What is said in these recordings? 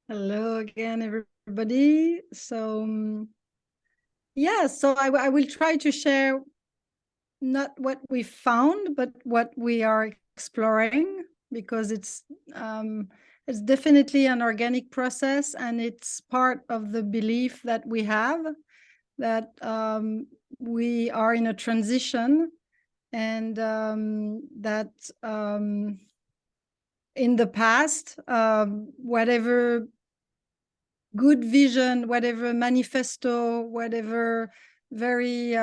Hello again, everybody. So I will try to share not what we found, but what we are exploring, because it's definitely an organic process, and it's part of the belief that we have that we are in a transition, and that in the past, whatever good vision, whatever manifesto, whatever very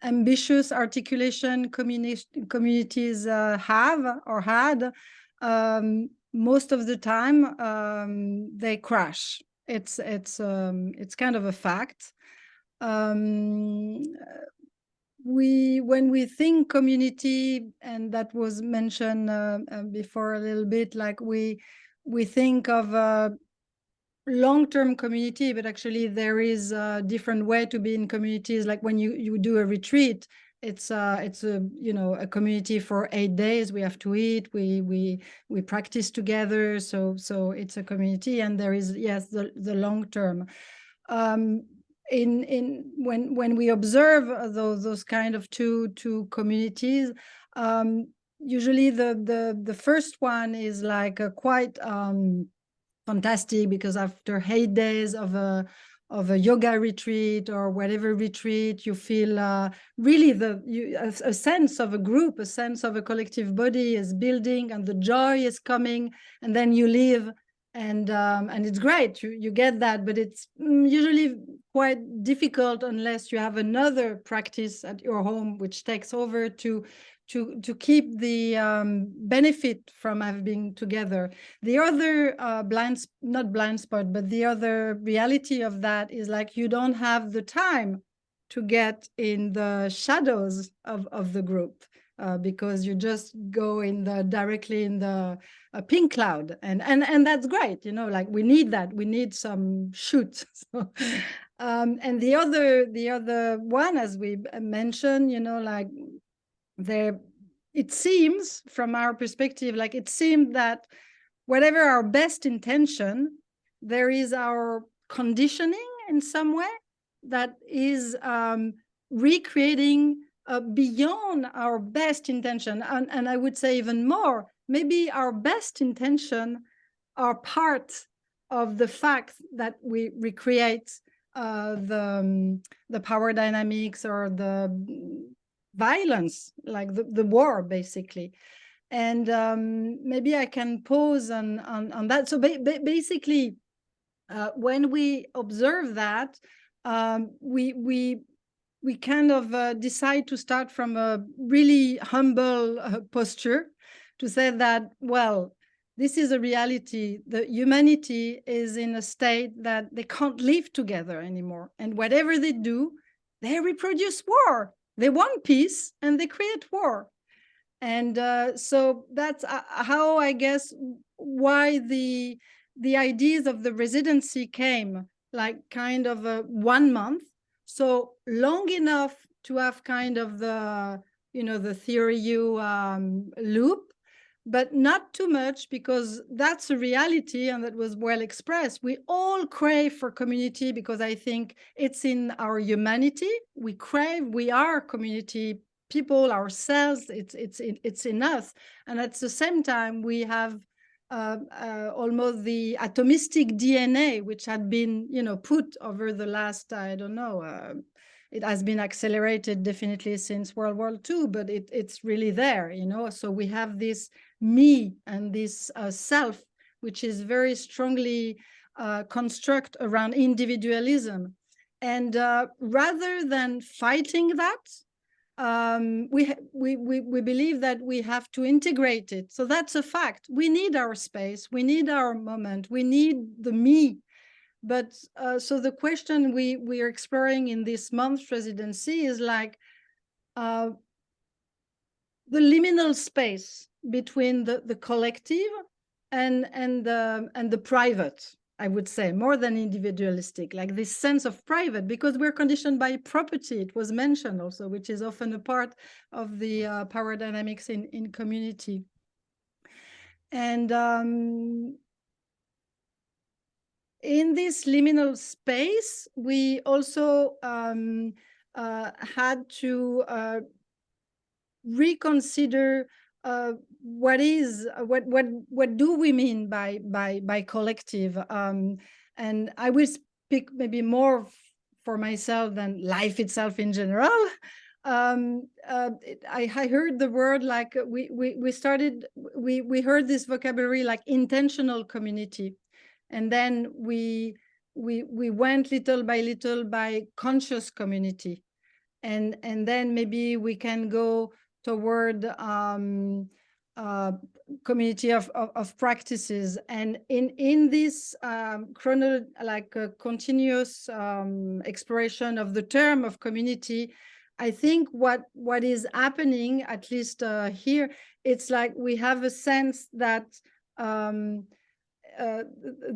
ambitious articulation communities have or had, most of the time they crash. It's kind of a fact. When we think community, and that was mentioned before a little bit, like we think of long-term community, but actually there is a different way to be in communities. Like when you do a retreat, it's a a community for 8 days. We have to eat, we practice together, so it's a community. And there is, yes, the long term. In when we observe those kind of two communities, usually the first one is like a quite fantastic, because after 8 days of a yoga retreat or whatever retreat, you feel really a sense of a group, a sense of a collective body is building, and the joy is coming, and then you leave, and it's great, you get that, but it's usually quite difficult unless you have another practice at your home which takes over to keep the benefit from having together. The other not blind spot, but the other reality of that is like you don't have the time to get in the shadows of the group, because you just go directly in the pink cloud, and that's great, like we need that, we need some shoot. So, and the other one, as we mentioned, like there, it seems from our perspective, like it seemed that whatever our best intention, there is our conditioning in some way that is recreating beyond our best intention. And I would say even more, maybe our best intention are part of the fact that we recreate the power dynamics or the violence, like the war, basically. And maybe I can pause on that. So basically, when we observe that, we kind of decide to start from a really humble posture, to say that, well, this is a reality. The humanity is in a state that they can't live together anymore, and whatever they do, they reproduce war. They want peace and they create war. And so that's how, I guess, why the ideas of the residency came, like kind of 1 month, so long enough to have kind of the theory loop, but not too much, because that's a reality, and that was well expressed. We all crave for community, because I think it's in our humanity. We crave, we are community people ourselves. It's in us, and at the same time we have almost the atomistic DNA, which had been put over the last, I don't know, it has been accelerated definitely since World War II, but it's really there, so we have this me and this self, which is very strongly construct around individualism. And rather than fighting that, we believe that we have to integrate it. So that's a fact. We need our space, we need our moment, we need the me. But so the question we are exploring in this month's residency is like the liminal space between the collective and the private. I would say more than individualistic, like this sense of private, because we're conditioned by property. It was mentioned also, which is often a part of the power dynamics in community. And in this liminal space, we also had to reconsider what do we mean by collective, and I will speak maybe more for myself than life itself in general. I heard the word, like we heard this vocabulary like intentional community, and then we went little by conscious community, and then maybe we can go toward community of practices. And in this continuous exploration of the term of community, I think what is happening, at least here, it's like we have a sense that the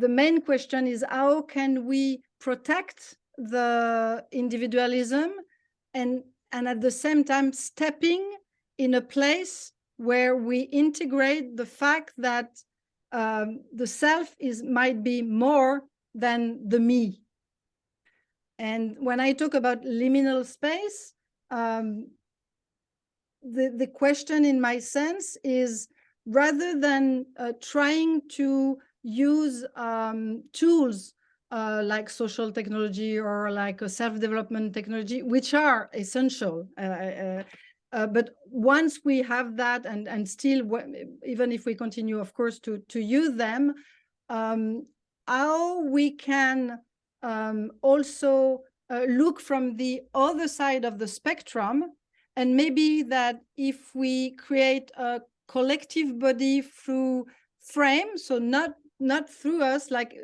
main question is, how can we protect the individualism and at the same time stepping in a place where we integrate the fact that the self might be more than the me. And when I talk about liminal space, the question in my sense is, rather than trying to use tools like social technology or like a self-development technology, which are essential, but once we have that, and still, even if we continue, of course, to use them, how we can also look from the other side of the spectrum, and maybe that if we create a collective body through frame, so not through us, like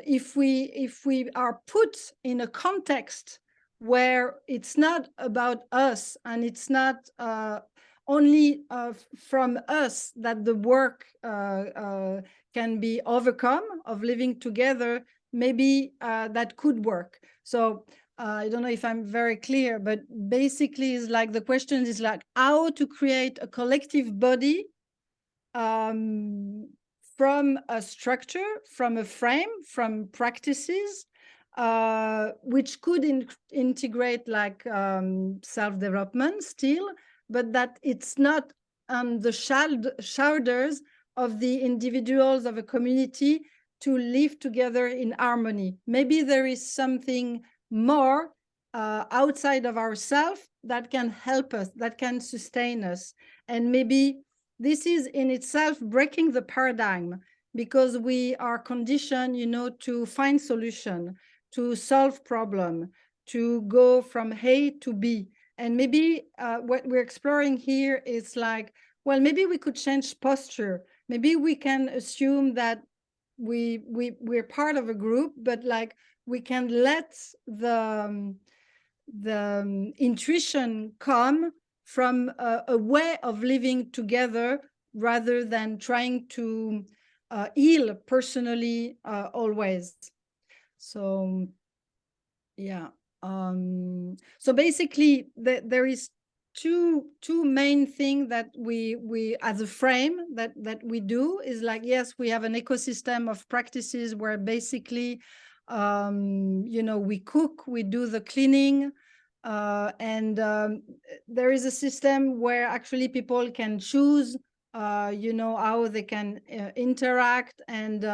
if we are put in a context where it's not about us, and it's not only from us that the work can be overcome, of living together, maybe that could work. So I don't know if I'm very clear, but basically it's like the question is like how to create a collective body from a structure, from a frame, from practices, which could integrate like self-development still, but that it's not on the shoulders of the individuals of a community to live together in harmony. Maybe there is something more outside of ourselves that can help us, that can sustain us. And maybe this is in itself breaking the paradigm, because we are conditioned, to find solution, to solve problem, to go from A to B. And maybe what we're exploring here is like, well, maybe we could change posture. Maybe we can assume that we're part of a group, but like we can let the intuition come from a way of living together, rather than trying to heal personally always. So yeah, so basically there is two main things that we as a frame that we do, is like, yes, we have an ecosystem of practices where basically we cook, we do the cleaning, and there is a system where actually people can choose how they can interact, and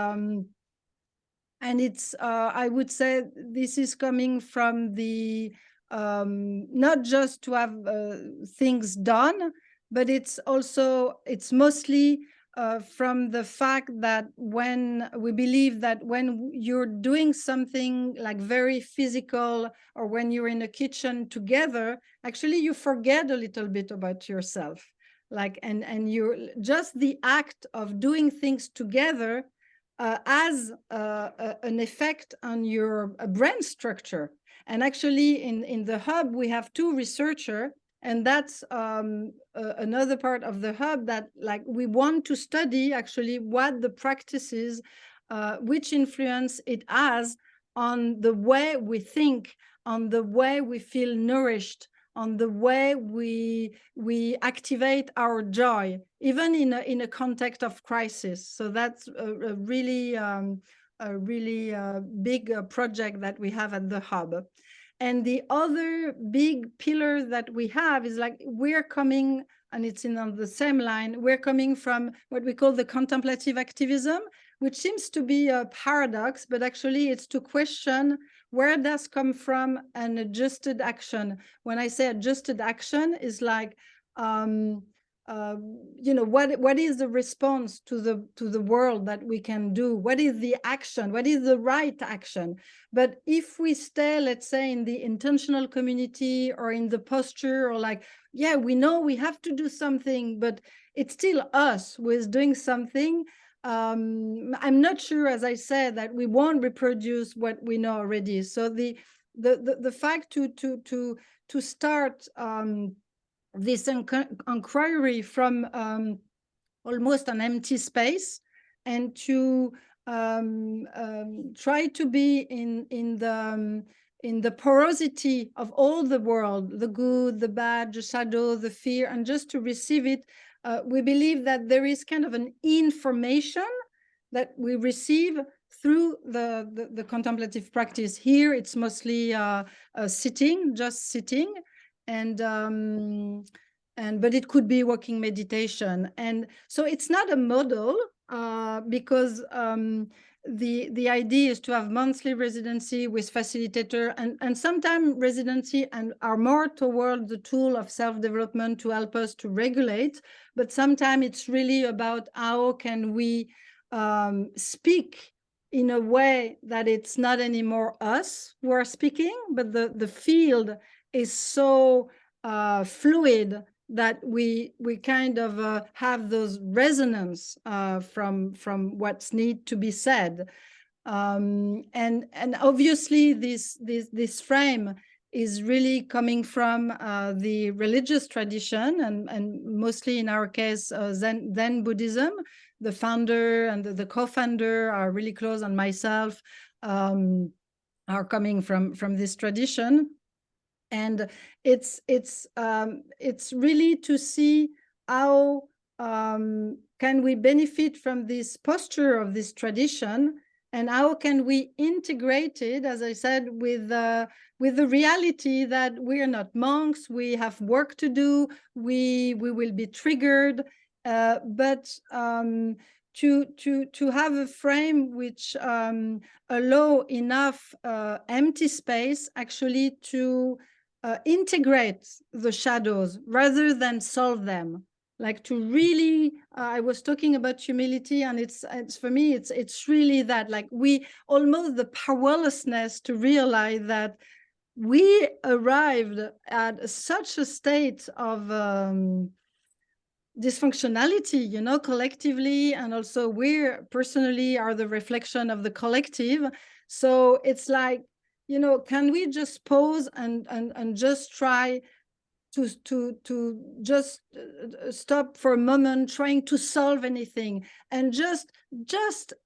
it's I would say this is coming from the not just to have things done, but it's mostly from the fact that when we believe that when you're doing something like very physical, or when you're in a kitchen together, actually you forget a little bit about yourself, like, and you're just the act of doing things together has an effect on your brain structure. And actually in the hub we have two researchers, and that's another part of the hub, that like we want to study actually what the practices, which influence it has on the way we think, on the way we feel nourished, on the way we activate our joy, even in a context of crisis. So that's a really big project that we have at the hub. And the other big pillar that we have is like we're coming, and it's on the same line, we're coming from what we call the contemplative activism, which seems to be a paradox, but actually it's to question where does come from an adjusted action. When I say adjusted action, is like what is the response to the world that we can do? What is the action? What is the right action? But if we stay, let's say, in the intentional community or in the posture, or like, yeah, we know we have to do something, but it's still us who is doing something. I'm not sure, as I said, that we won't reproduce what we know already. So the fact to start this inquiry from almost an empty space, and to try to be in the porosity of all the world, the good, the bad, the shadow, the fear, and just to receive it. We believe that there is kind of an information that we receive through the contemplative practice. Here, it's mostly sitting, just sitting, and but it could be walking meditation. And so it's not a model, because the idea is to have monthly residency with facilitator, and sometimes residency and are more toward the tool of self-development to help us to regulate. But sometimes it's really about how can we speak in a way that it's not anymore us who are speaking, but the field is so fluid that we kind of have those resonance from what's need to be said, and obviously this frame is really coming from the religious tradition, and mostly in our case Zen Buddhism. The founder and the co-founder are really close, and myself are coming from this tradition. And it's really to see how can we benefit from this posture of this tradition, and how can we integrate it, as I said, with the reality that we are not monks, we have work to do, we will be triggered, but to have a frame which allow enough empty space actually to integrate the shadows rather than solve them. Like to really, I was talking about humility, and it's for me, it's really that, like we almost the powerlessness to realize that we arrived at such a state of dysfunctionality, collectively, and also we personally are the reflection of the collective. So it's like, can we just pause and just try to just stop for a moment trying to solve anything, and just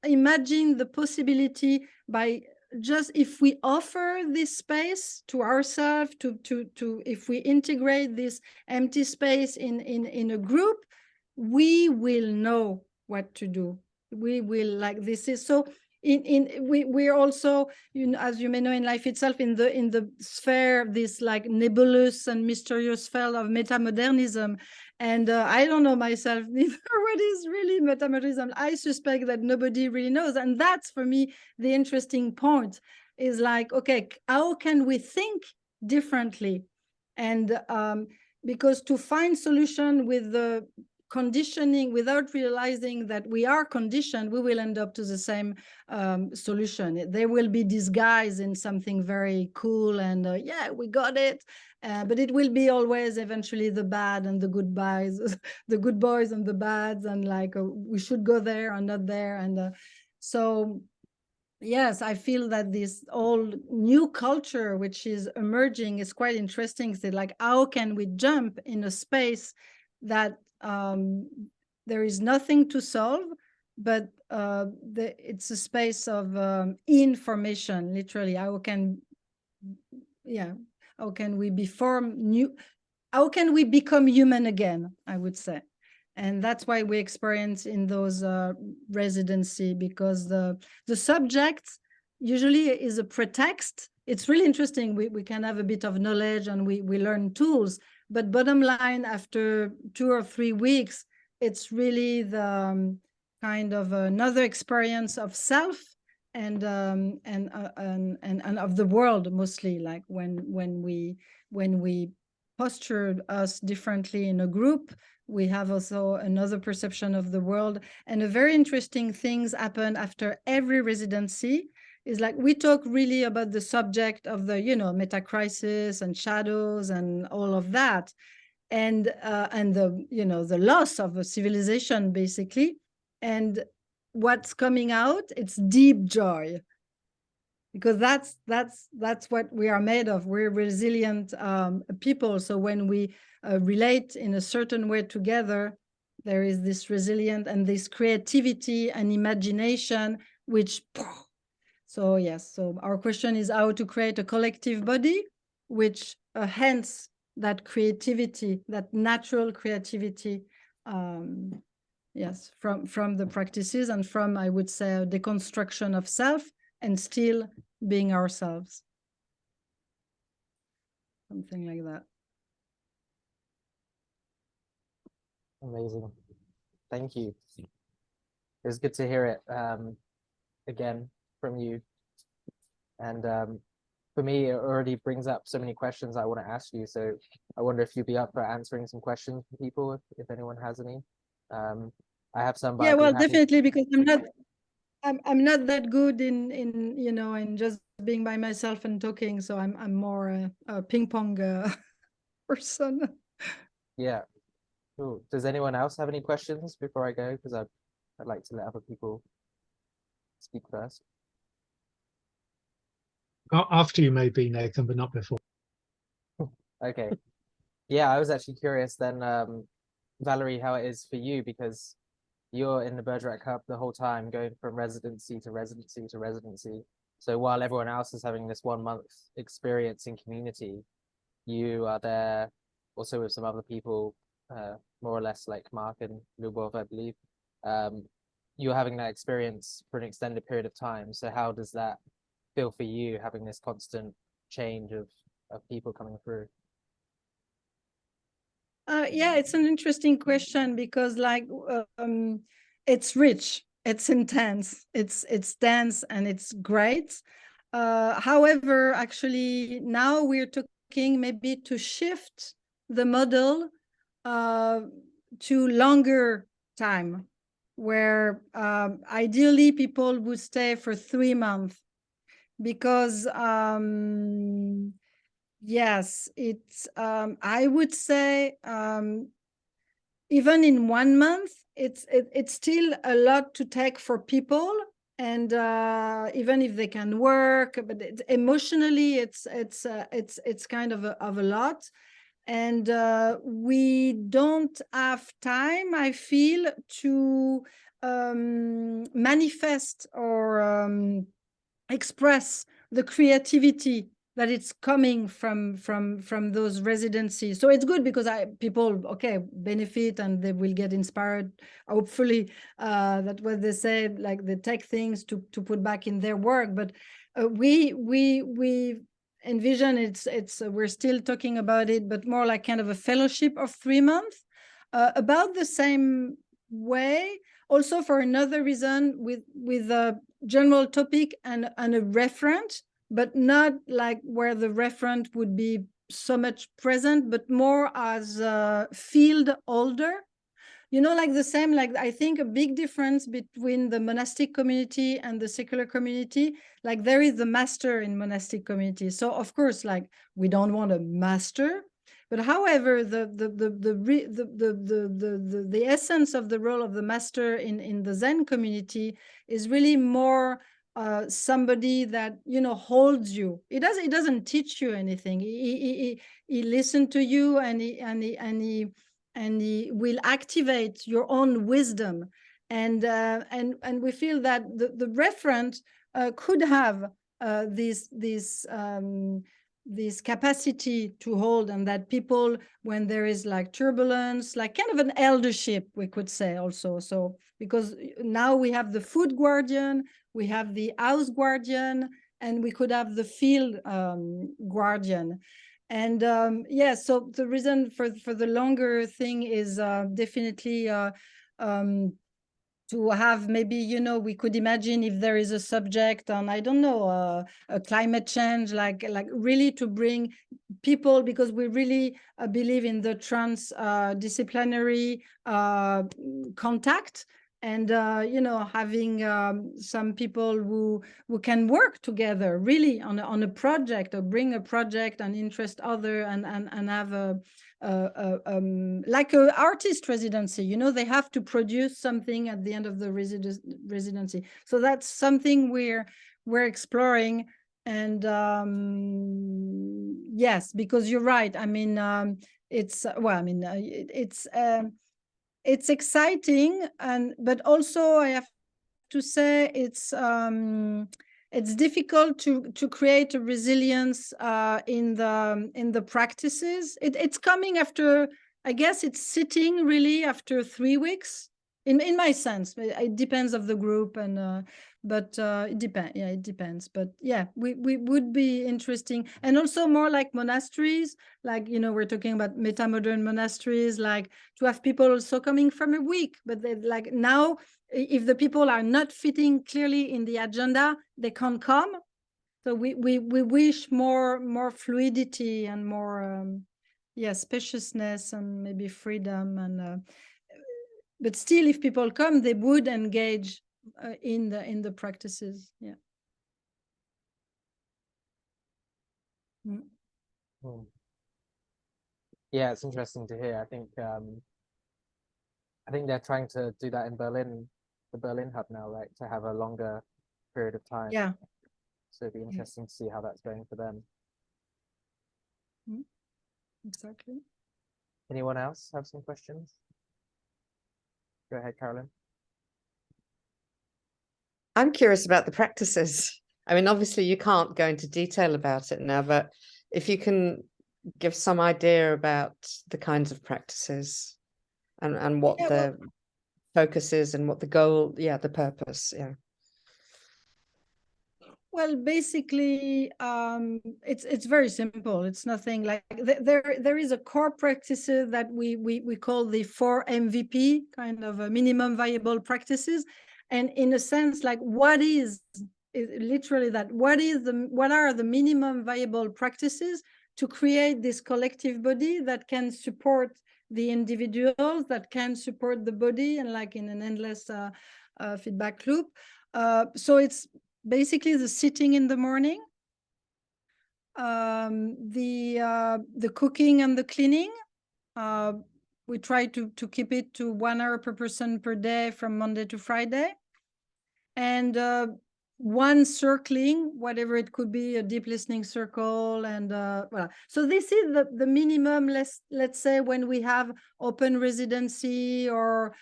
imagine the possibility by just, if we offer this space to ourselves, to if we integrate this empty space in a group, we will know what to do. We will, like, this is so we're also, as you may know, in life itself, in the sphere, this like nebulous and mysterious sphere of metamodernism. And I don't know myself neither what is really metamodernism. I suspect that nobody really knows. And that's, for me, the interesting point, is like, okay, how can we think differently? And because to find solution with the conditioning without realizing that we are conditioned, we will end up to the same solution. They will be disguised in something very cool, and yeah, we got it. But it will be always eventually the bad and the good boys, the good boys and the bads, and like we should go there or not there. And so yes, I feel that this old new culture which is emerging is quite interesting. So like, how can we jump in a space that there is nothing to solve, but it's a space of information, literally. How How can we how can we become human again, I would say. And that's why we experience in those residency, because the subject usually is a pretext. It's really interesting. We can have a bit of knowledge and we learn tools, but bottom line, after 2 or 3 weeks, it's really the kind of another experience of self and of the world, mostly, like when we postured us differently in a group, we have also another perception of the world. And a very interesting things happen after every residency is like we talk really about the subject of the meta crisis and shadows and all of that, and the the loss of a civilization, basically. And what's coming out, it's deep joy, because that's what we are made of. We're resilient people. So when we relate in a certain way together, there is this resilience and this creativity and imagination, which so yes. So our question is how to create a collective body, which hence that creativity, that natural creativity, yes, from the practices and from, I would say, a deconstruction of self and still being ourselves. Something like that. Amazing. Thank you. It was good to hear it again from you. And for me, it already brings up so many questions I want to ask you. So I wonder if you'd be up for answering some questions from people, if anyone has any. I have some. But yeah, well, definitely, because I'm not that good in in just being by myself and talking. So I'm more a ping pong person. Yeah. Cool. Does anyone else have any questions before I go? Because I'd like to let other people speak first. After you, maybe, Nathan, but not before. Okay. Yeah, I was actually curious then, Valerie, how it is for you, because you're in the Bergerac Hub the whole time, going from residency to residency to residency. So while everyone else is having this 1 month experience in community, you are there also with some other people, more or less like Mark and Lubov, I believe. You're having that experience for an extended period of time. So how does that feel for you, having this constant change of people coming through? Yeah, it's an interesting question, because like it's rich, it's intense, it's dense, and it's great. However, actually now we're talking maybe to shift the model to longer time, where ideally people would stay for 3 months, because yes, it's I would say even in 1 month, it's still a lot to take for people, and even if they can work, but emotionally it's kind of a lot, and we don't have time, I feel, to manifest or express the creativity that it's coming from those residencies. So it's good, because people benefit, and they will get inspired, hopefully, that what they say, like they take things to put back in their work. But we envision it's we're still talking about it, but more like kind of a fellowship of 3 months, about the same way, also for another reason, with a general topic and a referent, but not like where the referent would be so much present, but more as a field holder. Like the same, like I think a big difference between the monastic community and the secular community, like there is the master in monastic community. So of course, like we don't want a master, but however, the essence of the role of the master in the Zen community is really more somebody that holds you. It doesn't teach you anything. He listens to you, and he will activate your own wisdom, and we feel that the referent could have this this capacity to hold, and that people, when there is like turbulence, like kind of an eldership, we could say also. So because now we have the food guardian, we have the house guardian, and we could have the field guardian. And yeah, so the reason for the longer thing is definitely to have, maybe, you know, we could imagine if there is a subject on, I don't know, climate change, like really to bring people, because we really believe in the transdisciplinary contact, and you know, having some people who can work together really on a project, or bring a project and interest other, and have a like an artist residency, you know, they have to produce something at the end of the residency. So that's something we're exploring. And yes, because you're right, I mean, it's well, I mean, it's exciting, and but also I have to say it's difficult to create a resilience in the practices. It's coming after, I guess it's sitting really after 3 weeks, in my sense. It depends of the group, and but it depends. Yeah, it depends. But yeah, we would be interesting, and also more like monasteries, like, you know, we're talking about meta-modern monasteries, like to have people also coming from a week, but they, like now, if the people are not fitting clearly in the agenda, they can't come. So we wish more fluidity and more yeah, spaciousness and maybe freedom, and but still, if people come, they would engage in the practices. Yeah. Mm. Yeah, it's interesting to hear. I think they're trying to do that in Berlin, the Berlin hub now, right? To have a longer period of time. Yeah. So it'd be interesting to see how that's going for them. Exactly. Anyone else have some questions? Go ahead, Carolyn. I'm curious about the practices. I mean, obviously you can't go into detail about it now, but if you can give some idea about the kinds of practices and what the focus is and what the goal, the purpose. Yeah. Well, basically, it's very simple. It's nothing like there is a core practices that we call the 4 MVP, kind of a minimum viable practices, and in a sense, like what is literally that? What are the minimum viable practices to create this collective body that can support the individuals, that can support the body, and like in an endless feedback loop. So it's basically the sitting in the morning, the cooking and the cleaning. We try to keep it to 1 hour per person per day from Monday to Friday, and 1 circling, whatever it could be, a deep listening circle, and voilà. So this is the minimum. Let's say when we have open residency, or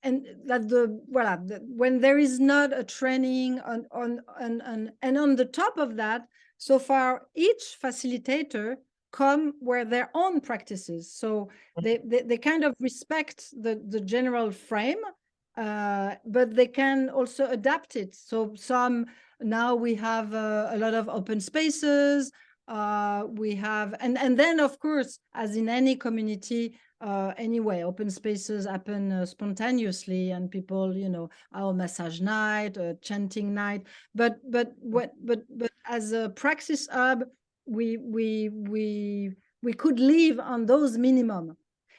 and that when there is not a training and on the top of that, so far each facilitator come where their own practices, so they kind of respect the general frame, but they can also adapt it. So now we have a lot of open spaces, we have, and then of course, as in any community, anyway, open spaces happen spontaneously, and people, you know, our massage night, chanting night, but as a Praxis hub, we could live on those minimum.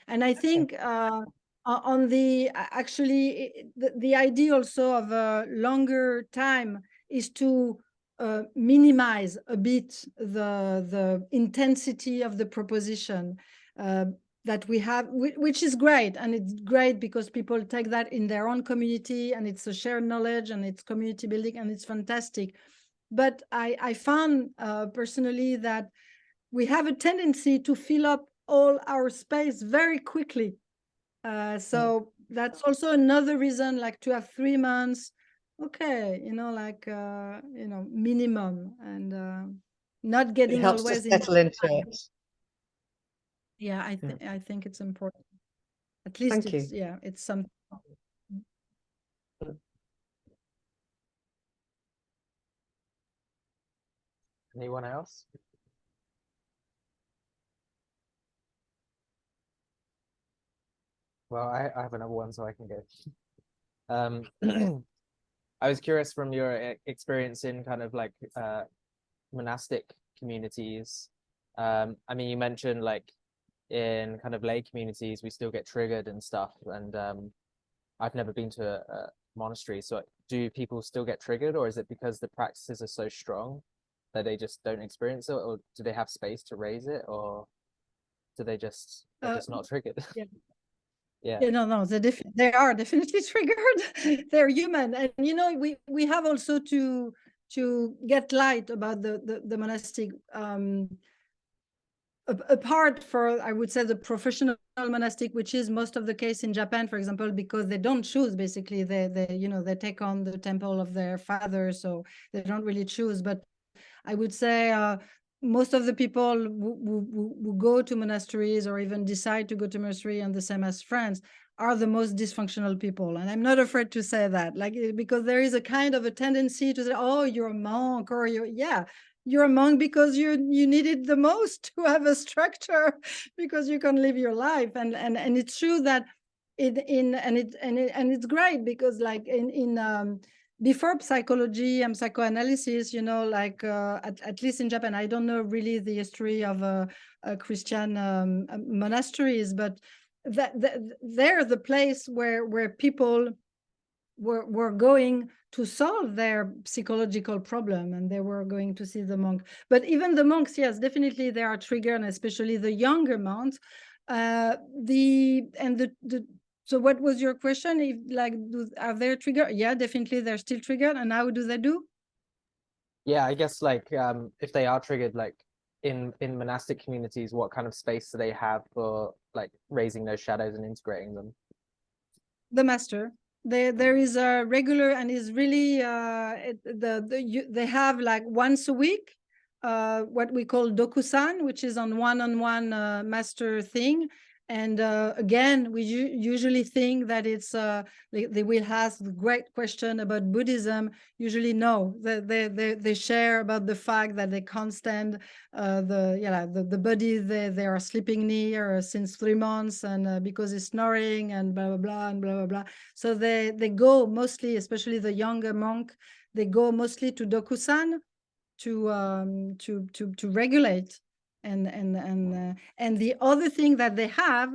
And I think on the actually the idea also of a longer time is to minimize a bit the intensity of the proposition that we have, which is great. And it's great because people take that in their own community, and it's a shared knowledge, and it's community building, and it's fantastic. But I found personally that we have a tendency to fill up all our space very quickly. So that's also another reason, like to have 3 months okay, you know, like you know, minimum, and not It getting helps to always in. settle into it. Yeah, I think it's important. At least Thank you. it's, yeah, it's something. Anyone else? Well, I have another one, so I can go. I was curious from your experience in kind of like monastic communities. I mean, you mentioned like in kind of lay communities, we still get triggered and stuff. And I've never been to a monastery. So do people still get triggered, or is it because the practices are so strong that they just don't experience it? Or do they have space to raise it, or do they just, they're just not triggered? Yeah. Yeah. Yeah, no, they are definitely triggered. They're human, and you know, we have also to get light about the monastic. Apart for, I would say, the professional monastic, which is most of the case in Japan, for example, because they don't choose. Basically, they you know, they take on the temple of their father, so they don't really choose. But I would say most of the people who go to monasteries or even decide to go to monastery, and the same as France, are the most dysfunctional people. And I'm not afraid to say that, like, because there is a kind of a tendency to say, oh, you're a monk, or you're a monk because you needed the most to have a structure because you can live your life. And it's true that it's great because, like, in before psychology and psychoanalysis, you know, like at least in Japan, I don't know really the history of Christian monasteries, but they're the place where people were going to solve their psychological problem, and they were going to see the monk. But even the monks, yes, definitely they are triggered, and especially the younger monks. So what was your question? If, like, are they triggered? Yeah, definitely they're still triggered. And how do they do? Yeah, I guess like if they are triggered, like in monastic communities, what kind of space do they have for like raising those shadows and integrating them? The master. There is a regular, and is really they have like once a week what we call dokusan, which is on one-on-one master thing. And again, we usually think that it's they will ask the great question about Buddhism. Usually no, they share about the fact that they can't stand the body they are sleeping near since 3 months, and because it's snoring and blah blah blah and blah blah blah. So they go mostly, especially the younger monk, they go mostly to dokusan to regulate. And the other thing that they have,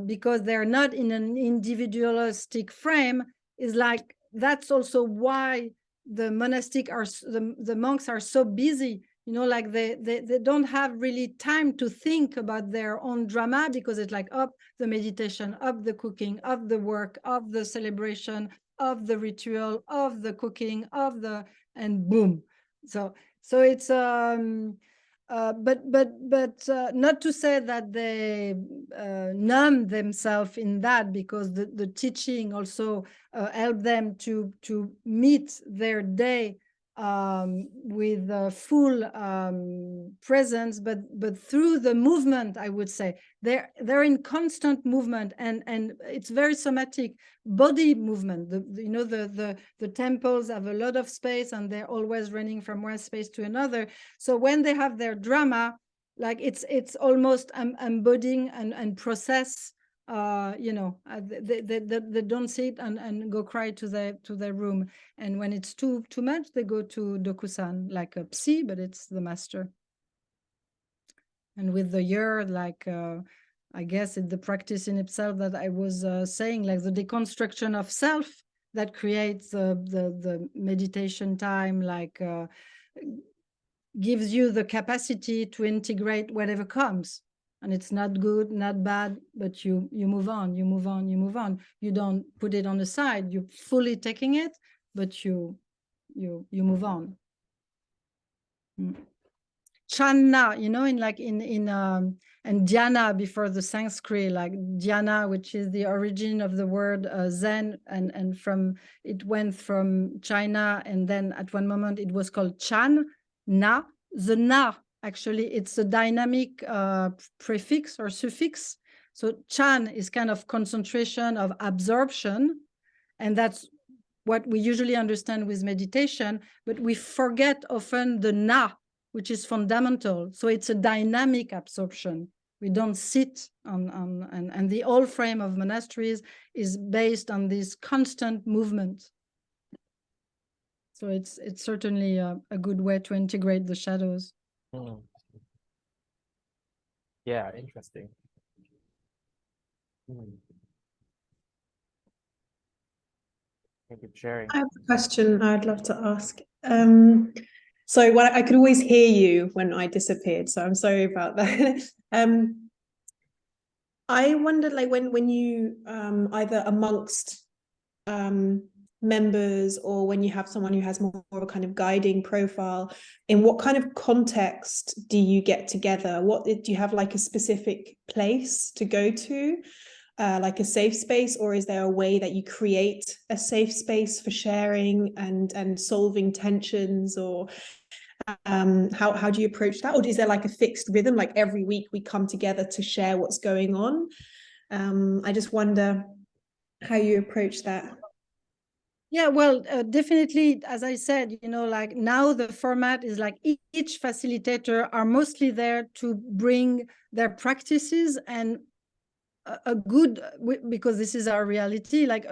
because they're not in an individualistic frame, is like, that's also why the monastic are the monks are so busy, you know, like they don't have really time to think about their own drama, because it's like up the meditation, up the cooking, up the work, up the celebration, of the ritual, of the cooking, of the, and boom. So it's but not to say that they numb themselves in that, because the teaching also help them to meet their day with full presence, but through the movement. I would say they're in constant movement, and it's very somatic body movement. You know, the temples have a lot of space, and they're always running from one space to another. So when they have their drama, like it's almost embodying and process. You know, they don't sit and go cry to their room. And when it's too much, they go to dokusan, like a psi, but it's the master. And with the year, like I guess it's the practice in itself that I was saying, like the deconstruction of self that creates the meditation time, like gives you the capacity to integrate whatever comes. And it's not good, not bad, but you move on, you move on, you move on. You don't put it on the side, you're fully taking it, but you move on. Channa, you know, in and dhyana before the Sanskrit, like dhyana, which is the origin of the word Zen, and from it went from China, and then at one moment it was called Chan, na. The na, actually, it's a dynamic prefix or suffix. So Chan is kind of concentration of absorption, and that's what we usually understand with meditation, but we forget often the na, which is fundamental. So it's a dynamic absorption. We don't sit and the whole frame of monasteries is based on this constant movement. So it's certainly a good way to integrate the shadows. Mm. Yeah, interesting. Mm. Thank you for sharing. I have a question I'd love to ask. So when I could always hear you when I disappeared, so I'm sorry about that. I wondered, like, when you either amongst members or when you have someone who has more of a kind of guiding profile, in what kind of context do you get together? What do you have, like a specific place to go to? Like a safe space, or is there a way that you create a safe space for sharing and solving tensions, or how do you approach that? Or is there like a fixed rhythm, like every week we come together to share what's going on? I just wonder how you approach that. Yeah, well, definitely, as I said, like now the format is like each facilitator are mostly there to bring their practices and a good, because this is our reality, like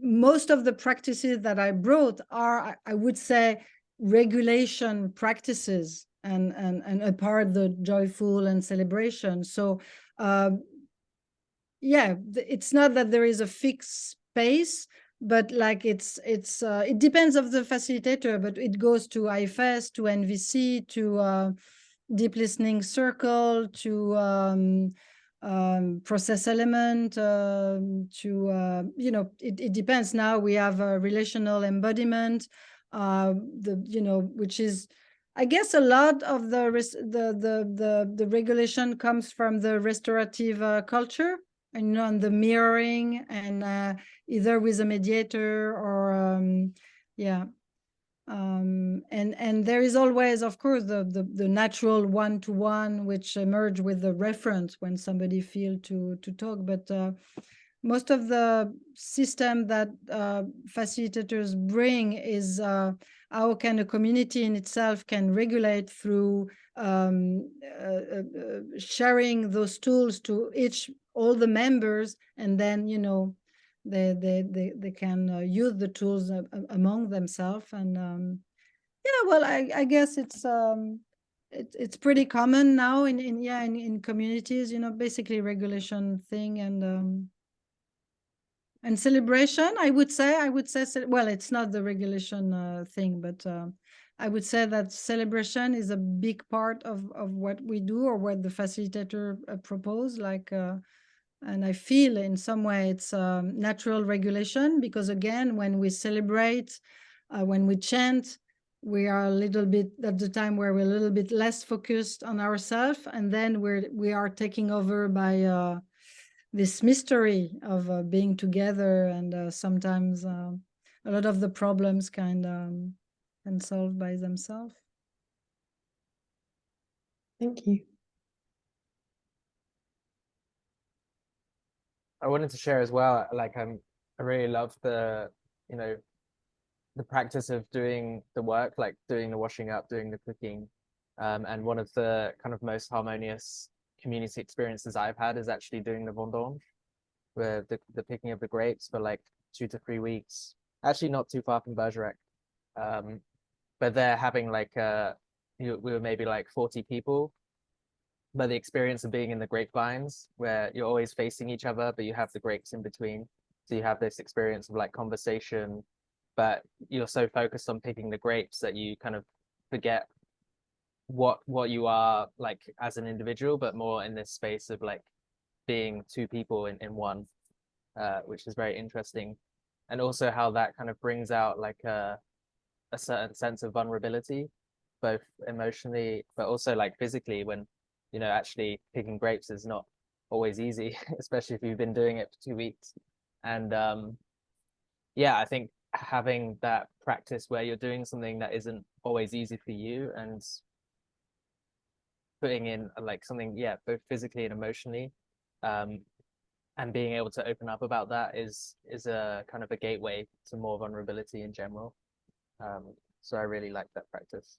most of the practices that I brought are, I would say, regulation practices and apart the joyful and celebration. So yeah, it's not that there is a fixed space, but like it depends of the facilitator, but it goes to IFS, to NVC, to deep listening circle, to process element, to it depends. Now we have a relational embodiment, which is, I guess, a lot of the regulation comes from the restorative culture, and the mirroring, and either with a mediator or and there is always, of course, the natural one-to-one which emerge with the reference when somebody feel to talk, but most of the system that facilitators bring is how can a community in itself can regulate through sharing those tools to all the members, and then they can use the tools among themselves. And yeah, well, I guess it's pretty common now in communities, basically regulation thing and celebration. I would say, well, it's not the regulation thing, but I would say that celebration is a big part of what we do, or what the facilitator propose, like and I feel in some way it's natural regulation, because again, when we celebrate, when we chant, we are a little bit at the time where we're a little bit less focused on ourselves, and then we are taking over by this mystery of being together, and sometimes a lot of the problems can solve by themselves. Thank you. I wanted to share as well, like I really love the practice of doing the work, like doing the washing up, doing the cooking, and one of the kind of most harmonious community experiences I've had is actually doing the vendange, where the picking of the grapes for like 2 to 3 weeks, actually not too far from Bergerac, but they're having like we were maybe like 40 people. But the experience of being in the grapevines, where you're always facing each other, but you have the grapes in between. So you have this experience of like conversation, but you're so focused on picking the grapes that you kind of forget what you are like as an individual, but more in this space of like being two people in one, which is very interesting. And also how that kind of brings out like a certain sense of vulnerability, both emotionally, but also like physically, when you know, actually picking grapes is not always easy, especially if you've been doing it for 2 weeks. And yeah, I think having that practice where you're doing something that isn't always easy for you and putting in like something, yeah, both physically and emotionally, and being able to open up about that is a kind of a gateway to more vulnerability in general. So I really like that practice.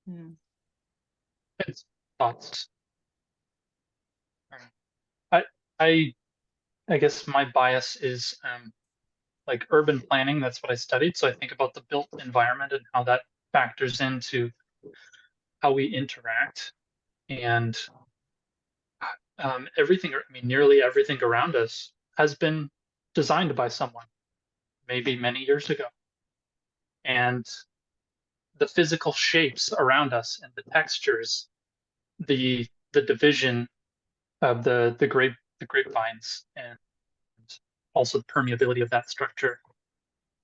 Yeah. It's thoughts. I guess my bias is like urban planning. That's what I studied. So I think about the built environment and how that factors into how we interact. And everything, I mean, nearly everything around us has been designed by someone, maybe many years ago. And the physical shapes around us and the textures, the division of the grapevines, and also the permeability of that structure,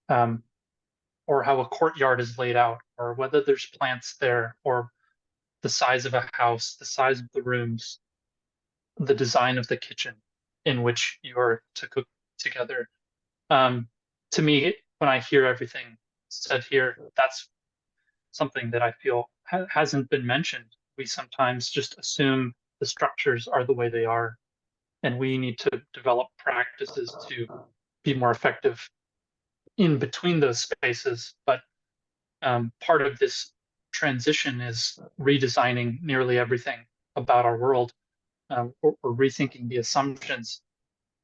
or how a courtyard is laid out, or whether there's plants there, or the size of a house, the size of the rooms, the design of the kitchen in which you're to cook together. To me, when I hear everything said here, that's something that I feel hasn't been mentioned. We sometimes just assume the structures are the way they are, and we need to develop practices to be more effective in between those spaces. But part of this transition is redesigning nearly everything about our world, or rethinking the assumptions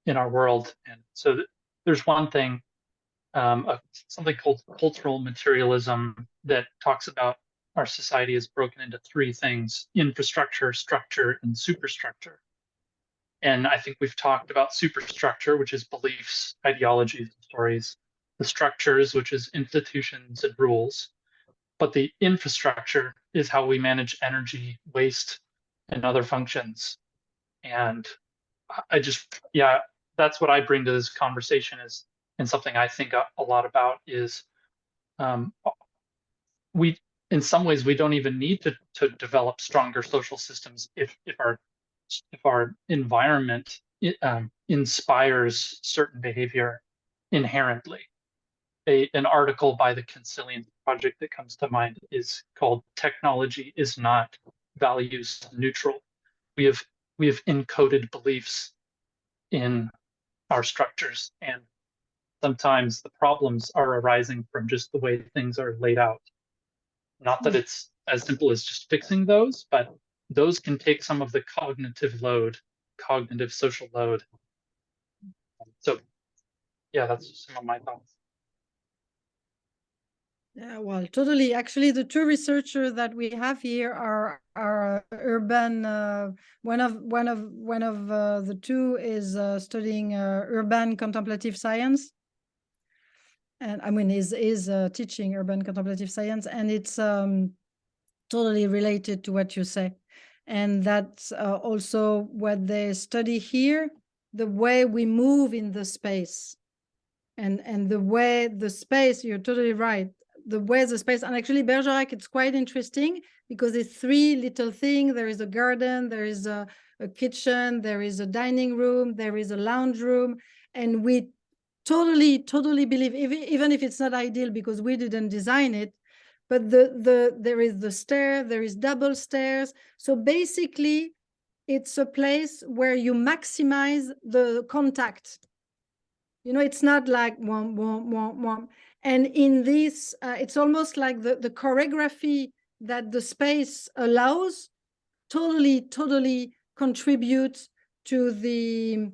in our world. And so there's one thing, something called cultural materialism, that talks about our society is broken into three things: infrastructure, structure, and superstructure. And I think we've talked about superstructure, which is beliefs, ideologies, stories; the structures, which is institutions and rules; but the infrastructure is how we manage energy, waste, and other functions. And I just, yeah, that's what I bring to this conversation is, and something I think a lot about is, we, in some ways, we don't even need to develop stronger social systems if our environment inspires certain behavior inherently. An article by the Consilience Project that comes to mind is called "Technology is Not Values Neutral." We have encoded beliefs in our structures, and sometimes the problems are arising from just the way things are laid out. Not that it's as simple as just fixing those, but those can take some of the cognitive social load. So yeah, that's some of my thoughts. Yeah, well, totally. Actually, the two researchers that we have here are urban. One of the two is studying urban contemplative science, and I mean is teaching urban contemplative science, and it's totally related to what you say, and that's also what they study here: the way we move in the space, and the way the space. You're totally right. The way the space, and actually Bergerac, it's quite interesting because it's three little things. There is a garden, there is a kitchen, there is a dining room, there is a lounge room, and we totally believe, even if it's not ideal because we didn't design it, but there is the stair, there is double stairs. So basically it's a place where you maximize the contact. You know, it's not like one. And in this, it's almost like the choreography that the space allows totally contributes to the,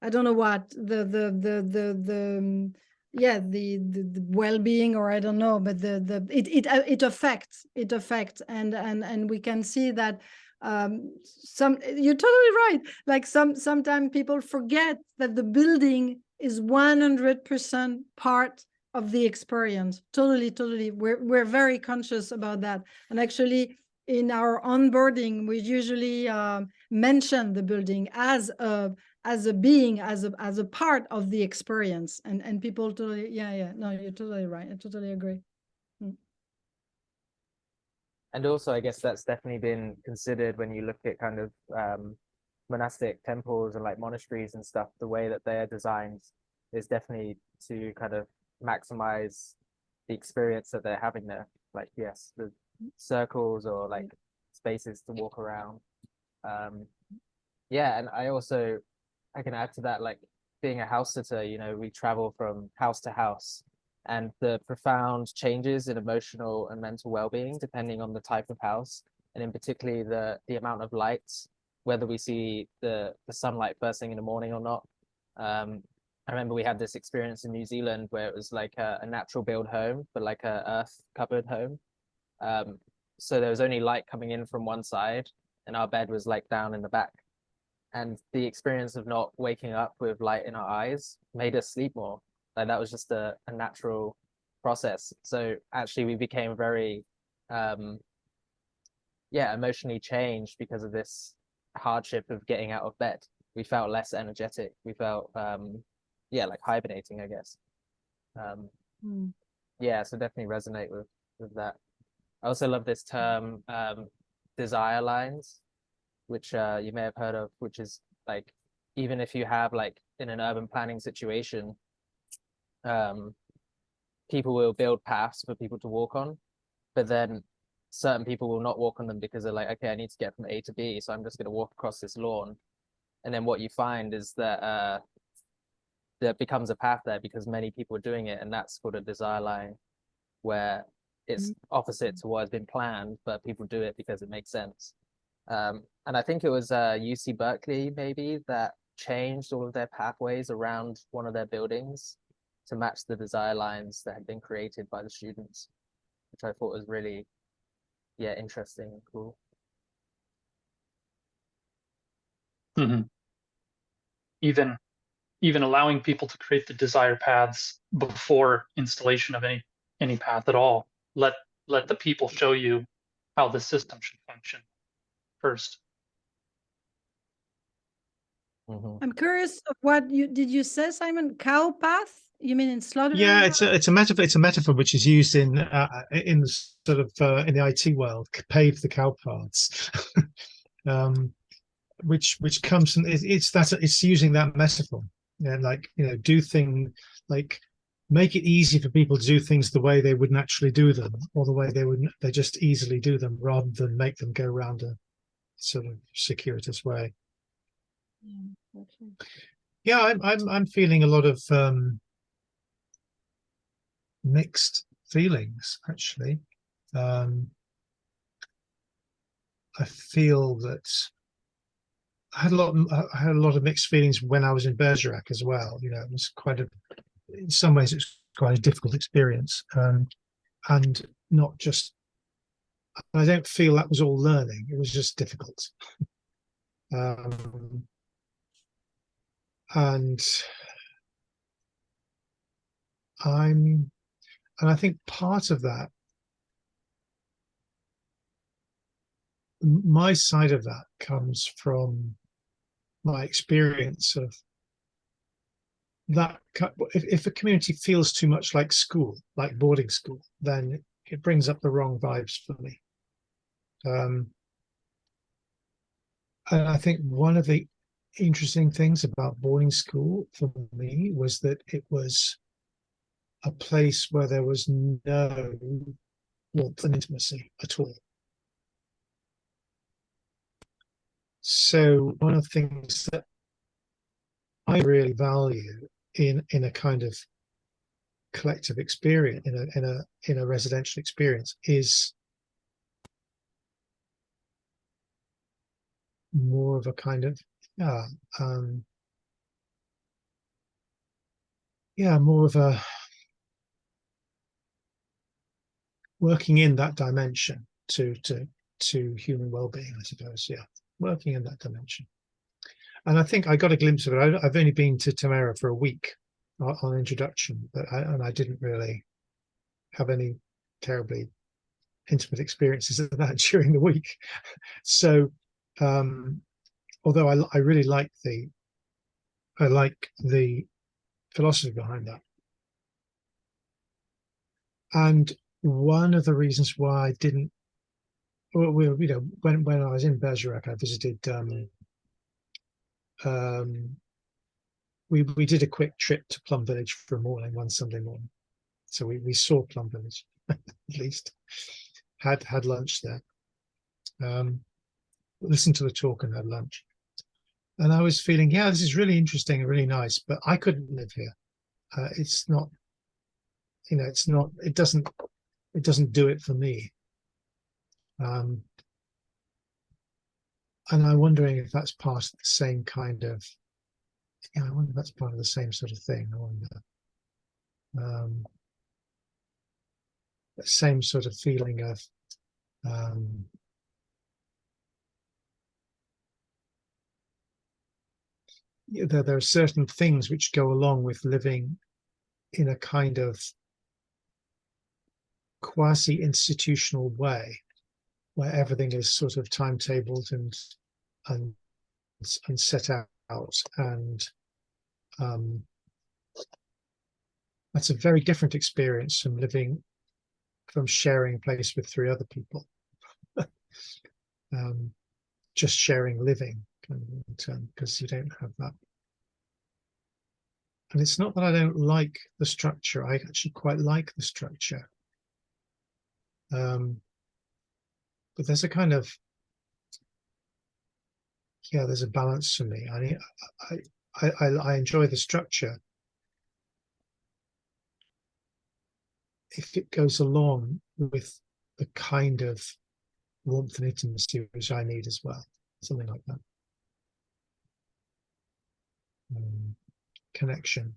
I don't know what, the well-being, or I don't know, but it affects, and we can see that you're totally right. Like sometimes people forget that the building is 100% part of the experience. Totally. We're very conscious about that. And actually, in our onboarding, we usually mention the building as a being, as a part of the experience. And people totally, no, you're totally right. I totally agree. And also, I guess that's definitely been considered when you look at kind of monastic temples and like monasteries and stuff. The way that they're designed is definitely to kind of maximize the experience that they're having there. Like, yes, the circles or like spaces to walk around. Yeah, and I can add to that, like being a house sitter, you know, we travel from house to house, and the profound changes in emotional and mental well-being depending on the type of house, and in particularly the amount of lights, whether we see the sunlight first thing in the morning or not. I remember we had this experience in New Zealand where it was like a natural build home, but like a earth covered home. So there was only light coming in from one side, and our bed was like down in the back. And the experience of not waking up with light in our eyes made us sleep more. Like that was just a natural process. So actually we became very emotionally changed because of this hardship of getting out of bed. We felt less energetic. We felt like hibernating, I guess. Yeah, so definitely resonate with that. I also love this term desire lines, which you may have heard of, which is like, even if you have like in an urban planning situation, people will build paths for people to walk on, but then certain people will not walk on them because they're like, okay, I need to get from A to B, so I'm just going to walk across this lawn. And then what you find is that there becomes a path there because many people are doing it, and that's called a desire line, where it's opposite to what has been planned, but people do it because it makes sense. And I think it was UC Berkeley maybe that changed all of their pathways around one of their buildings to match the desire lines that had been created by the students, which I thought was really, interesting and cool. Even allowing people to create the desired paths before installation of any path at all. Let the people show you how the system should function first. I'm curious of what you say, Simon? Cow path? You mean in slaughter? Yeah, it's a metaphor. It's a metaphor which is used in the sort of in the IT world, pave the cow paths, which comes from it's using that metaphor. Yeah, like, you know, do thing like make it easy for people to do things the way they would naturally do them, or the way they just easily do them, rather than make them go around a sort of circuitous way. Yeah, I'm feeling a lot of mixed feelings, actually. I feel that I had a lot of mixed feelings when I was in Bergerac as well. You know, it was in some ways it's quite a difficult experience, and not just. I don't feel that was all learning; it was just difficult. And I think part of that, my side of that, comes from my experience of that. If a community feels too much like school, like boarding school, then it brings up the wrong vibes for me. And I think one of the interesting things about boarding school for me was that it was a place where there was no warmth and intimacy at all. So one of the things that I really value in a kind of collective experience, in a residential experience, is more of a kind of more of a working in that dimension to human well-being, I suppose. Yeah, working in that dimension. And I think I got a glimpse of it. I've only been to Tamara for a week on introduction, but I didn't really have any terribly intimate experiences of that during the week. So, although I really like the philosophy behind that. And one of the reasons why I didn't well, you know, when I was in Bergerac, I visited. We did a quick trip to Plum Village for a morning, one Sunday morning. So we saw Plum Village, at least. Had lunch there. Listened to the talk and had lunch. And I was feeling, yeah, this is really interesting and really nice, but I couldn't live here. It's not, you know, it's not. It doesn't do it for me. And I'm wondering if that's part of the same kind of. Yeah, I wonder if that's part of the same sort of thing. I wonder. The same sort of feeling of there are certain things which go along with living in a kind of quasi-institutional way, where everything is sort of timetabled and set out, and that's a very different experience from sharing a place with 3 other people. Just sharing living, because you don't have that. And it's not that I don't like the structure. I actually quite like the structure. But there's a kind of, yeah, there's a balance for me. I enjoy the structure if it goes along with the kind of warmth and intimacy which I need as well, something like that. Connection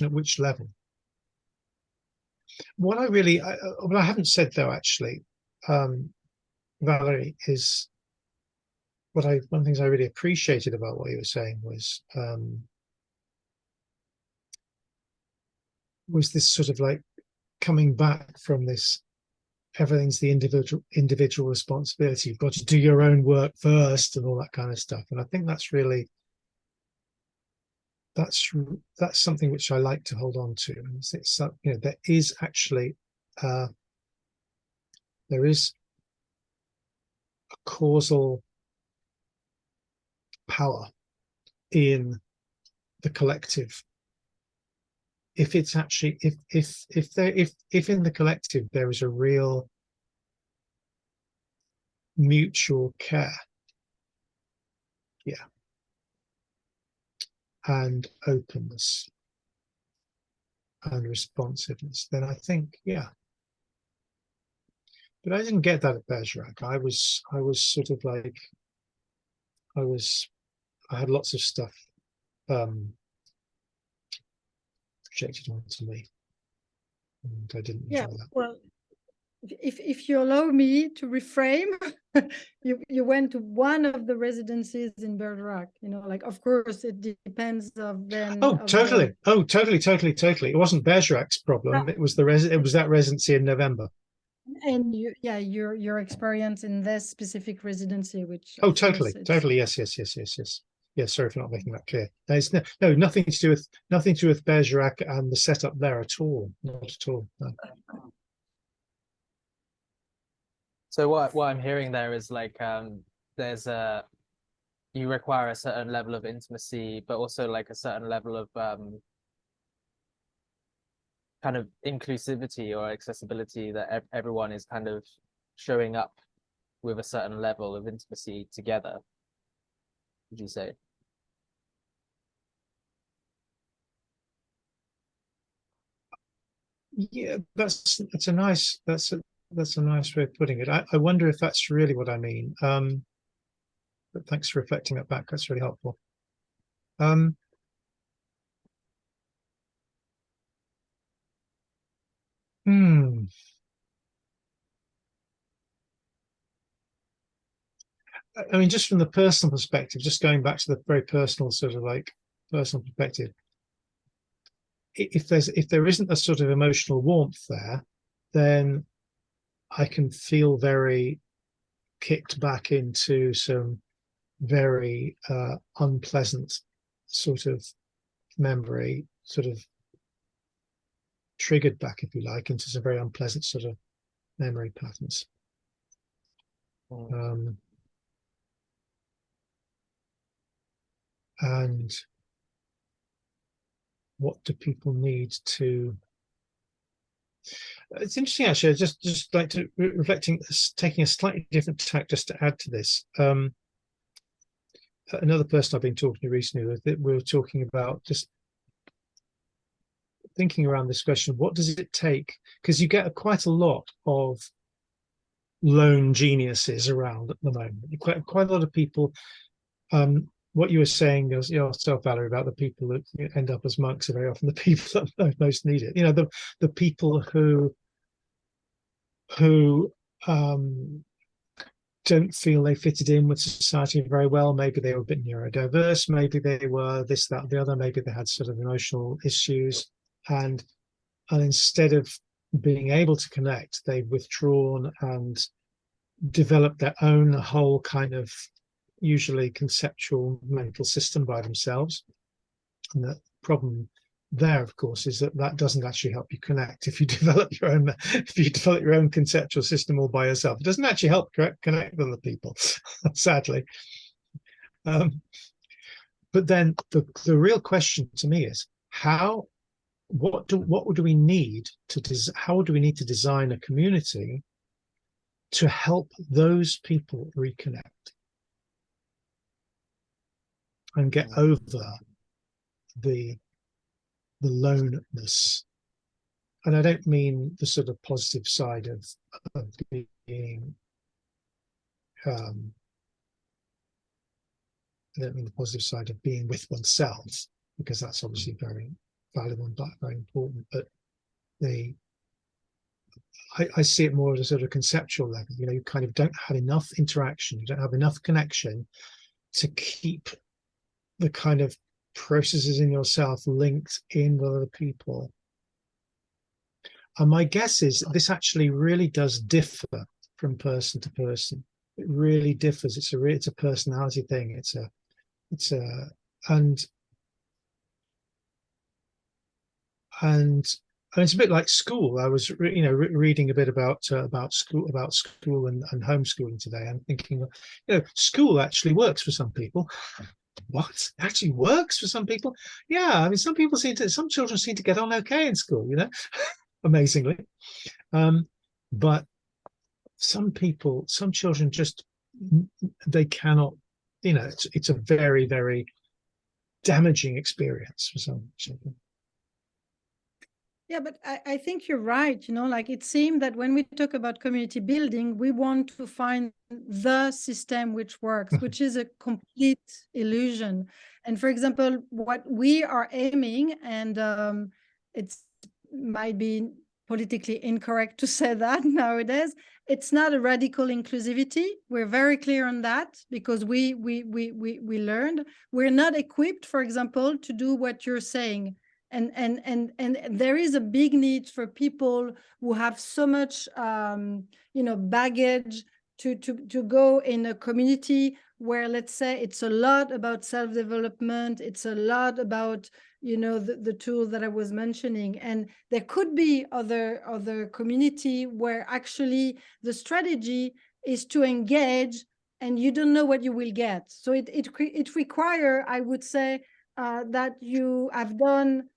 at which level? What what I haven't said though, actually, Valerie, is one of the things I really appreciated about what you were saying was this sort of like coming back from this, everything's the individual responsibility. You've got to do your own work first and all that kind of stuff. And I think that's really, that's something which I like to hold on to. And it's you know, there is actually there is a causal power in the collective. If it's actually if in the collective there is a real mutual care, yeah, and openness and responsiveness, then I think, yeah. But I didn't get that at Bergerac. I was sort of like, I had lots of stuff projected onto me, and I didn't enjoy that. Well, if you allow me to reframe, you went to one of the residencies in Bergerac, you know, like, of course it depends of then. Oh, totally. Totally. It wasn't Bergerac's problem. It was it was that residency in November. And your experience in this specific residency, which totally. Yes. Yes, sorry for not making that clear. There's no nothing to do with Bergerac and the setup there at all. Not at all. No. So what I'm hearing there is like you require a certain level of intimacy, but also like a certain level of kind of inclusivity or accessibility, that everyone is kind of showing up with a certain level of intimacy together, would you say? Yeah, that's a nice way of putting it. I wonder if that's really what I mean. But thanks for reflecting that back. That's really helpful. I mean, just from the personal perspective, just going back to the very personal sort of like personal perspective, if there isn't a sort of emotional warmth there, then I can feel very kicked back into some very unpleasant sort of memory, sort of triggered back, if you like, into some very unpleasant sort of memory patterns. Mm. And what do people need to? It's interesting, actually. I just like to reflecting, taking a slightly different tack, just to add to this. Another person I've been talking to recently, we were talking about just thinking around this question: what does it take? Because you get quite a lot of lone geniuses around at the moment. Quite a lot of people. What you were saying yourself, Valerie, about the people that end up as monks are very often the people that most need it. You know, the people who don't feel they fitted in with society very well. Maybe they were a bit neurodiverse. Maybe they were this, that, the other. Maybe they had sort of emotional issues, and instead of being able to connect, they've withdrawn and developed their own whole kind of usually conceptual mental system by themselves. And the problem there, of course, is that doesn't actually help you connect. If you develop your own conceptual system all by yourself, it doesn't actually help connect with other people, sadly. But then the real question to me is what do we need how do we need to design a community to help those people reconnect and get over the loneness? And I don't mean the sort of positive side of being I don't mean the positive side of being with oneself, because that's obviously very valuable and very important, but I see it more at a sort of conceptual level. You know, you kind of don't have enough interaction, you don't have enough connection to keep the kind of processes in yourself linked in with other people. And my guess is this actually really does differ from person to person. It really differs. It's a personality thing. And it's a bit like school. I was reading a bit about school and homeschooling today. I'm thinking, school actually works for some people. What? It actually works for some people? Yeah, I mean, some children seem to get on okay in school, amazingly. But some children just, they cannot, it's a very, very damaging experience for some children. Yeah, but I think you're right. Like it seemed that when we talk about community building, we want to find the system which works, which is a complete illusion. And for example, what we are aiming, and it might be politically incorrect to say that nowadays, it's not a radical inclusivity. We're very clear on that because we learned we're not equipped, for example, to do what you're saying. And there is a big need for people who have so much baggage to go in a community where, let's say, it's a lot about self-development, it's a lot about the tools that I was mentioning, and there could be other community where actually the strategy is to engage and you don't know what you will get. So it requires, I would say, that you have done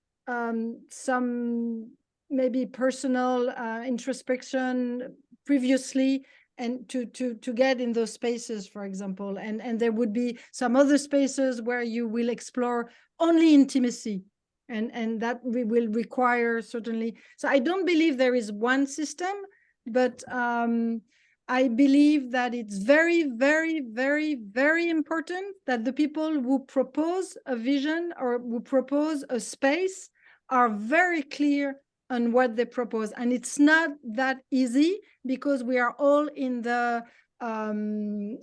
some maybe personal introspection previously, and to get in those spaces, for example, and there would be some other spaces where you will explore only intimacy, and that will require certainly. So I don't believe there is one system, but I believe that it's very, very, very, very important that the people who propose a vision or who propose a space are very clear on what they propose. And it's not that easy because we are all in the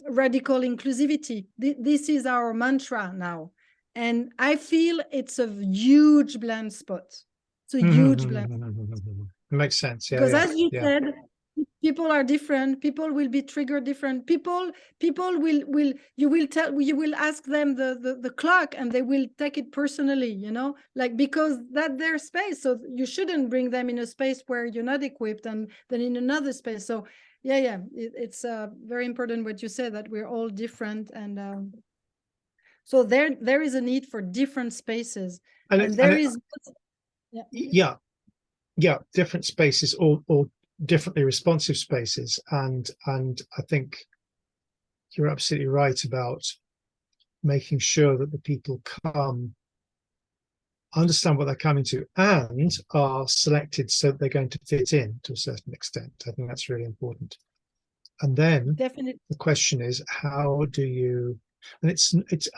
radical inclusivity. This is our mantra now. And I feel it's a huge blind spot. It's a huge blind spot. It makes sense. Yeah, because as you said, people are different. People will be triggered different. People will you will ask them the clock and they will take it personally, like because that's their space. So you shouldn't bring them in a space where you're not equipped and then in another space. So yeah. It's very important what you said, that we're all different, and so there is a need for different spaces, and there is different spaces, or differently responsive spaces, and I think you're absolutely right about making sure that the people understand what they're coming to and are selected so that they're going to fit in to a certain extent. I think that's really important. And then definitely the question is, how do you, and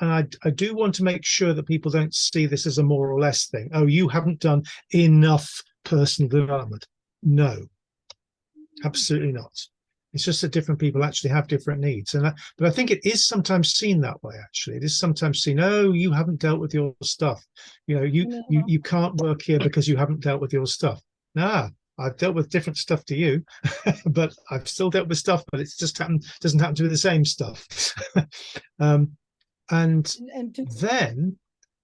I do want to make sure that people don't see this as a more or less thing. Oh, you haven't done enough personal development. No, absolutely not. It's just that different people actually have different needs. But I think it is sometimes seen that way, actually. It is sometimes seen, oh, you haven't dealt with your stuff. You know, you can't work here because you haven't dealt with your stuff. Nah, I've dealt with different stuff to you, but I've still dealt with stuff, but it's just doesn't happen to be the same stuff. And then,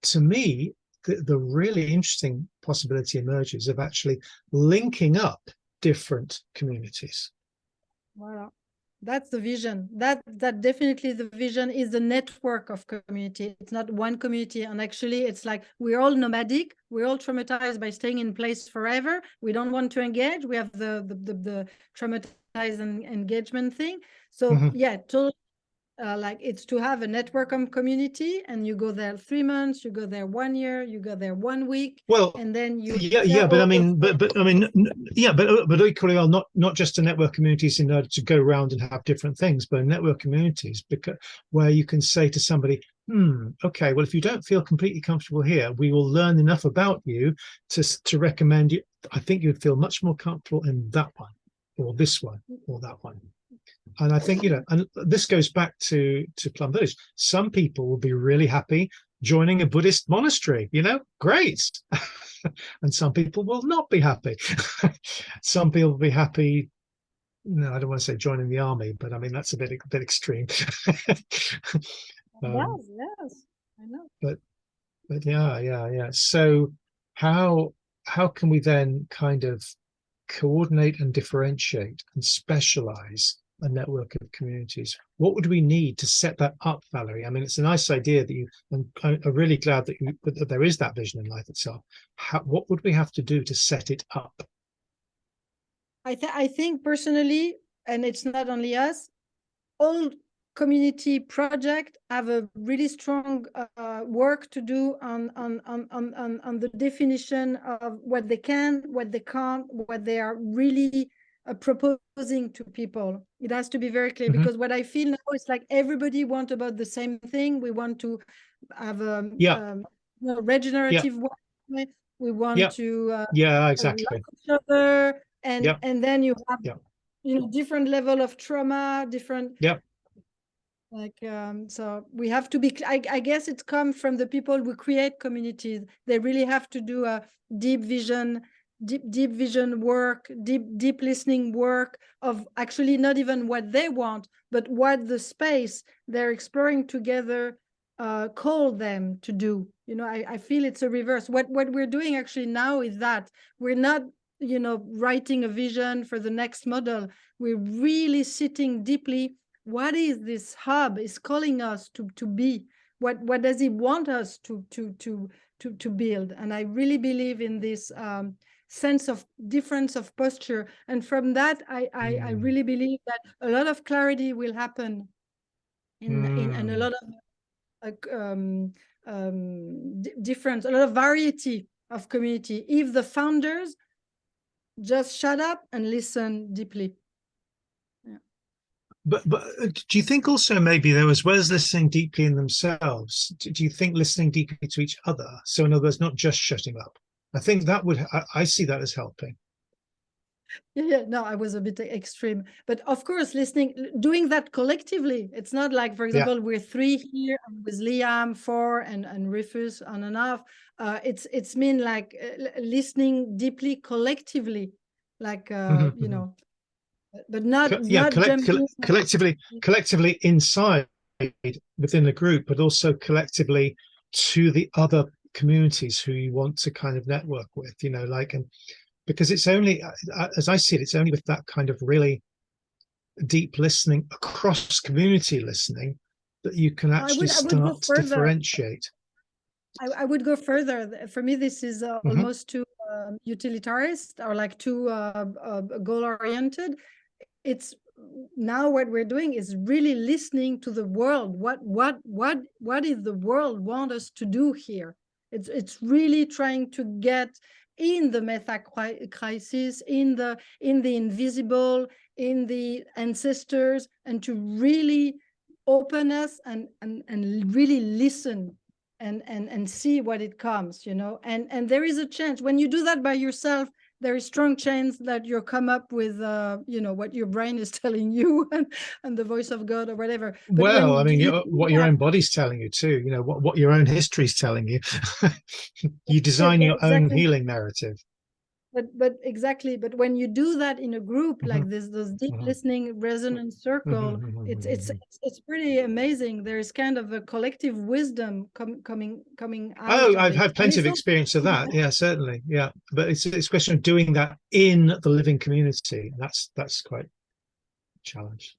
to me, the really interesting possibility emerges of actually linking up different communities. Wow, that's the vision. That definitely the vision is the network of community. It's not one community, and actually it's like we're all nomadic. We're all traumatized by staying in place forever. We don't want to engage. We have the traumatized and engagement thing. So yeah, totally. Like it's to have a network of community, and you go there 3 months, you go there 1 year, you go there 1 week, well, and then you but I mean, but equally, well, not just a network communities in order to go around and have different things, but network communities because where you can say to somebody, okay, well, if you don't feel completely comfortable here, we will learn enough about you to recommend you. I think you'd feel much more comfortable in that one, or this one, or that one. And I think, and this goes back to Plum Village. Some people will be really happy joining a Buddhist monastery, great. And some people will not be happy. Some people will be happy. No, I don't want to say joining the army, but I mean, that's a bit extreme. yes, I know. But yeah. So how can we then kind of coordinate and differentiate and specialize a network of communities? What would we need to set that up, Valerie? I mean, it's a nice idea that and I'm really glad that there is that vision in life itself. What would we have to do to set it up? I think personally, and it's not only us, all community projects have a really strong work to do on the definition of what they can, what they can't, what they are really proposing to people. It has to be very clear, because what I feel now is like everybody wants about the same thing. We want to have a regenerative way. We want to exactly love each other, and then you have different level of trauma, different so we have to be, I guess it comes from the people who create communities. They really have to do a deep vision work, deep listening work of actually not even what they want, but what the space they're exploring together call them to do. I feel it's a reverse. What we're doing actually now is that we're not writing a vision for the next model. We're really sitting deeply. What is this hub is calling us to be? What does it want us to build? And I really believe in this sense of difference of posture. And from that, I really believe that a lot of clarity will happen and a lot of difference, a lot of variety of community, if the founders just shut up and listen deeply. But do you think also maybe though, as well as listening deeply in themselves, do you think listening deeply to each other? So in other words, not just shutting up. I think that would, I see that as helping. Yeah, no, I was a bit extreme, but of course, doing that collectively. It's not like, for example, we're 3 here with Liam, 4, and Rufus on and off. It's mean like listening deeply collectively, like but not collectively inside within the group, but also collectively to the other communities who you want to kind of network with, and because it's only, as I see it, it's only with that kind of really deep listening across community listening, that you can actually I would go start to further. differentiate. I would go further. For me, this is almost too utilitarist, or like too goal oriented. It's now what we're doing is really listening to the world. What is the world want us to do here? It's really trying to get in the meta crisis, in the invisible, in the ancestors, and to really open us and really listen and see what it comes, you know. And there is a chance when you do that by yourself, there is strong chance that you'll come up with you know, what your brain is telling you, and the voice of God or whatever. But Well, I mean, what your that, own body's telling you too, you know, what your own history's telling you. You design your own exactly. healing narrative. But exactly, but when you do that in a group like this, those deep listening resonance circle, it's pretty amazing. There's kind of a collective wisdom coming out Oh, of I've it. had plenty of experience of that. Yeah, certainly. Yeah, but it's a question of doing that in the living community. That's quite a challenge.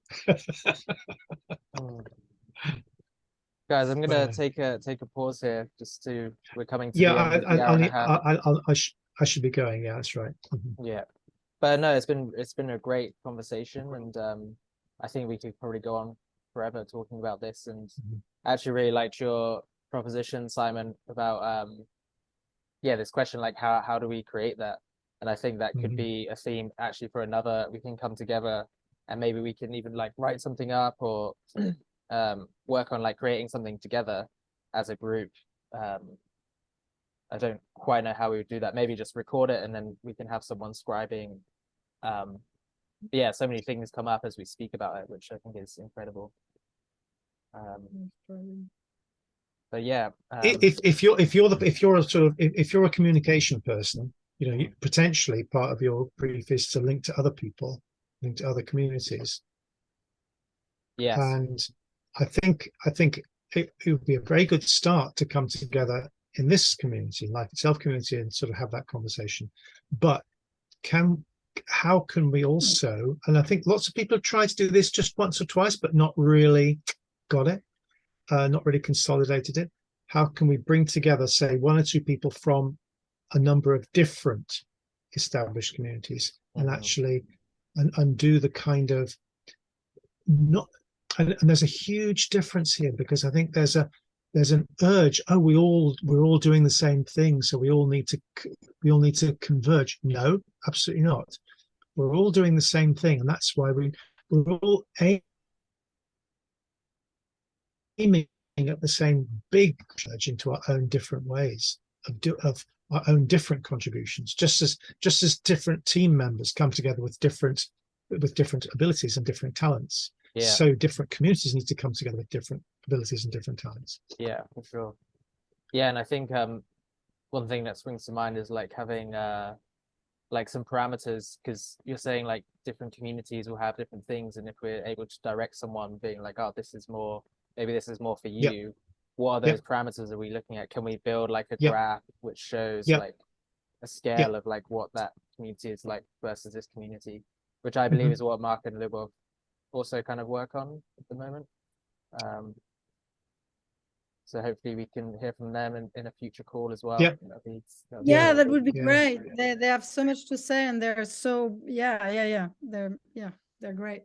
Guys, I'm gonna take a pause here. We're coming to the end of the hour and a half. I should be going. Yeah, that's right. Yeah, but no, it's been a great conversation, and I think we could probably go on forever talking about this. And I actually really liked your proposition, Simon, about this question, like how do we create that? And I think that could be a theme actually for another. We can come together, and maybe we can even like write something up, or work on like creating something together as a group. I don't quite know how we would do that. Maybe just record it, and then we can have someone scribing. Yeah, so many things come up as we speak about it, which I think is incredible. But yeah, if you're a communication person, you know, potentially part of your brief is to link to other people, link to other communities. Yes. And I think it would be a very good start to come together in this community, Life Itself community, and sort of have that conversation. But how can we also, and I think lots of people have tried to do this just once or twice, but not really got it, not really consolidated it. How can we bring together, say, one or two people from a number of different established communities and actually and do the kind of not, and there's a huge difference here, because I think there's an urge, we're all doing the same thing, so we all need to converge. No, absolutely not. We're all doing the same thing, and that's why we're all aiming at the same big urge into our own different ways of our own different contributions, just as different team members come together with different abilities and different talents. Yeah. So different communities need to come together with different abilities and different talents. Yeah, for sure. Yeah, and I think one thing that springs to mind is like having like some parameters, because you're saying like different communities will have different things, and if we're able to direct someone being like, oh, maybe this is more for you, what are those parameters are we looking at? Can we build like a graph which shows like a scale of like what that community is like versus this community, which I believe is what Mark and Lubov also kind of work on at the moment. So hopefully we can hear from them in a future call as well. Yeah. That would be great. They have so much to say, and they're so they're great.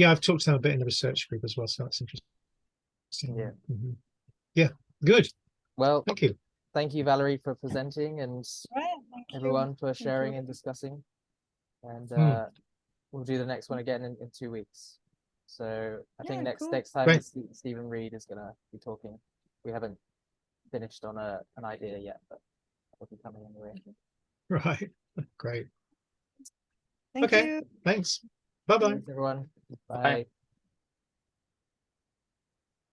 I've talked to them a bit in the research group as well, so that's interesting. Good. Well, thank you, Valerie, for presenting, and everyone for sharing and discussing. And we'll do the next one again in 2 weeks. So I think next time Stephen Reed is gonna be talking. We haven't finished on an idea yet, but will be coming anyway. Right. Great. Thank you. Thanks. Bye-bye. Thanks, everyone. Bye.